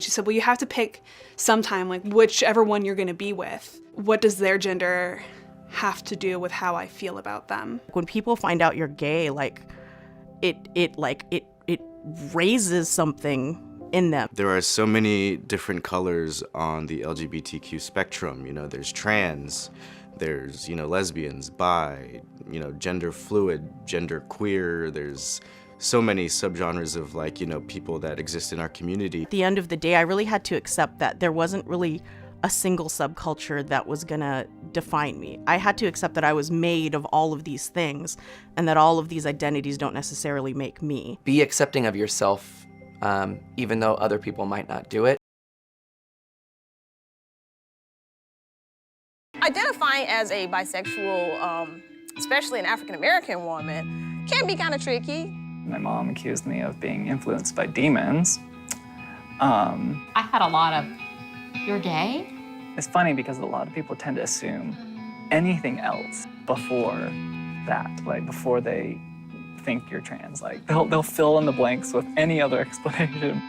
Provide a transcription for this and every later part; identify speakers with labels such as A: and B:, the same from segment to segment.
A: She said, well, you have to pick sometime, like whichever one you're gonna be with. What does their gender have to do with how I feel about them?
B: When people find out you're gay, it raises something in them.
C: There are so many different colors on the LGBTQ spectrum. You know, there's trans, there's, lesbians, bi, gender fluid, gender queer, there's so many subgenres of people that exist in our community.
B: At the end of the day, I really had to accept that there wasn't really a single subculture that was gonna define me. I had to accept that I was made of all of these things and that all of these identities don't necessarily make me.
D: Be accepting of yourself, even though other people might not do it.
E: Identifying as a bisexual, especially an African-American woman, can be kind of tricky.
F: My mom accused me of being influenced by demons.
G: I had a lot of, you're gay?
F: It's funny because a lot of people tend to assume anything else before that, before they think you're trans. They'll fill in the blanks with any other explanation.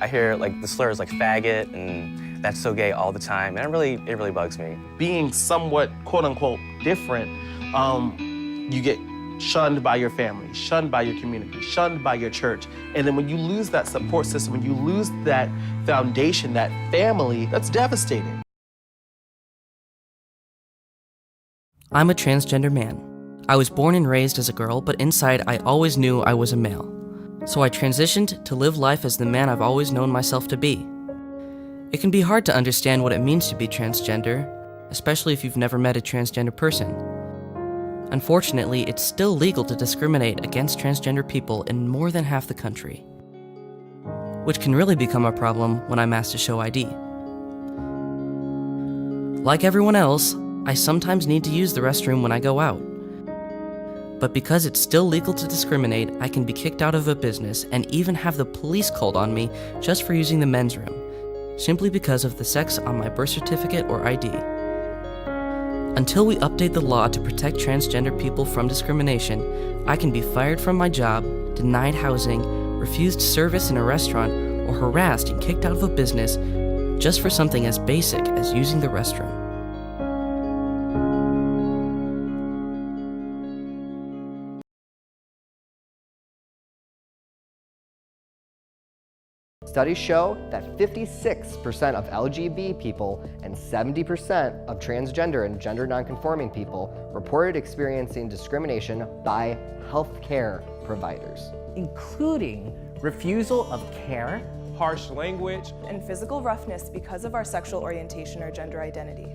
H: I hear the slurs like faggot and that's so gay all the time, and it really bugs me.
I: Being somewhat quote unquote different, you get shunned by your family, shunned by your community, shunned by your church. And then when you lose that support system, when you lose that foundation, that family, that's devastating.
J: I'm a transgender man. I was born and raised as a girl, but inside I always knew I was a male. So I transitioned to live life as the man I've always known myself to be. It can be hard to understand what it means to be transgender, especially if you've never met a transgender person. Unfortunately, it's still legal to discriminate against transgender people in more than half the country, which can really become a problem when I'm asked to show ID. Like everyone else, I sometimes need to use the restroom when I go out. But because it's still legal to discriminate, I can be kicked out of a business and even have the police called on me just for using the men's room, simply because of the sex on my birth certificate or ID. Until we update the law to protect transgender people from discrimination, I can be fired from my job, denied housing, refused service in a restaurant, or harassed and kicked out of a business just for something as basic as using the restroom.
K: Studies show that 56% of LGBT people and 70% of transgender and gender nonconforming people reported experiencing discrimination by healthcare providers,
L: including refusal of care,
M: harsh language,
N: and physical roughness because of our sexual orientation or gender identity.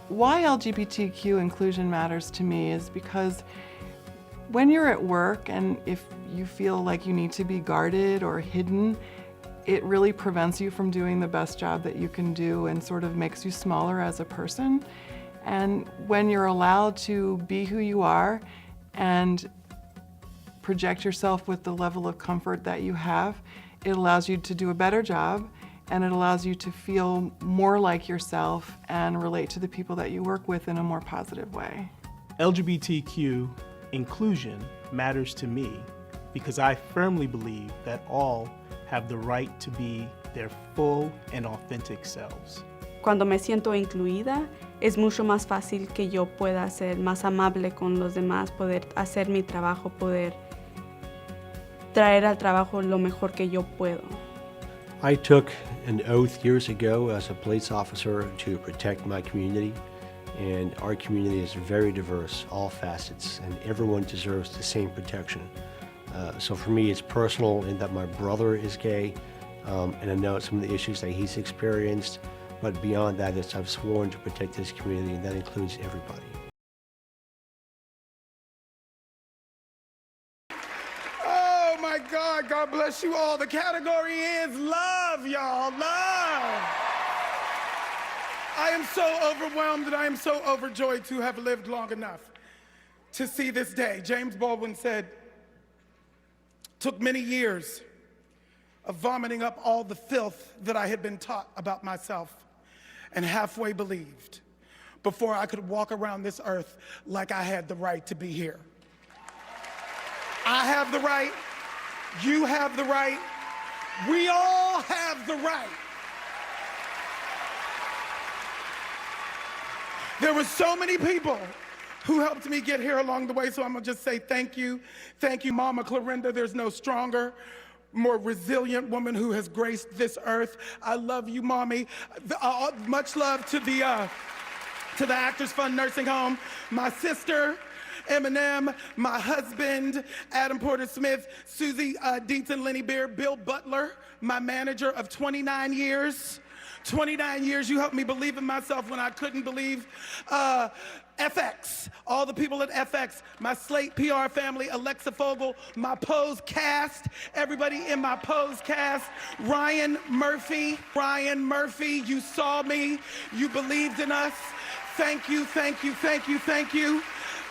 O: Why LGBTQ inclusion matters to me is because when you're at work and if you feel like you need to be guarded or hidden, it really prevents you from doing the best job that you can do and sort of makes you smaller as a person. And when you're allowed to be who you are and project yourself with the level of comfort that you have, it allows you to do a better job, and it allows you to feel more like yourself and relate to the people that you work with in a more positive way.
M: LGBTQ inclusion matters to me because I firmly believe that all have the right to be their full and authentic selves.
A: Cuando me siento incluida, es mucho más fácil que yo pueda ser más amable con los demás, poder hacer mi trabajo, poder traer al trabajo lo mejor que yo puedo.
P: I took an oath years ago as a police officer to protect my community, and our community is very diverse, all facets, and everyone deserves the same protection. So for me, it's personal in that my brother is gay, and I know some of the issues that he's experienced, but beyond that, I've sworn to protect this community, and that includes everybody.
Q: God, God bless you all. The category is love, y'all, love. I am so overwhelmed and I am so overjoyed to have lived long enough to see this day. James Baldwin said, took many years of vomiting up all the filth that I had been taught about myself and halfway believed. before I could walk around this earth like I had the right to be here. I have the right, you have the right, we all have the right. There were so many people who helped me get here along the way, so I'm gonna just say thank you. Thank you, Mama Clorinda. There's no stronger, more resilient woman who has graced this earth. I love you, Mommy. Much love to the Actors Fund Nursing Home. My sister, Eminem, my husband, Adam Porter Smith, Susie Deaton Lenny Beard, Bill Butler, my manager of 29 years. 29 years, you helped me believe in myself when I couldn't believe. FX, all the people at FX, my Slate PR family, Alexa Fogel, my Pose cast, everybody in my Pose cast, Ryan Murphy, you saw me, you believed in us. Thank you, thank you, thank you, thank you.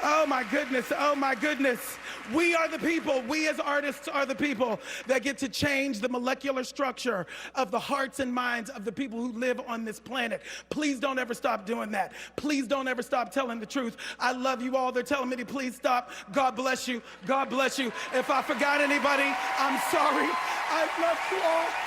Q: Oh my goodness, oh my goodness. We are the people, we as artists are the people that get to change the molecular structure of the hearts and minds of the people who live on this planet. Please don't ever stop doing that. Please don't ever stop telling the truth. I love you all. They're telling me to please stop. God bless you. God bless you. If I forgot anybody, I'm sorry. I love you all.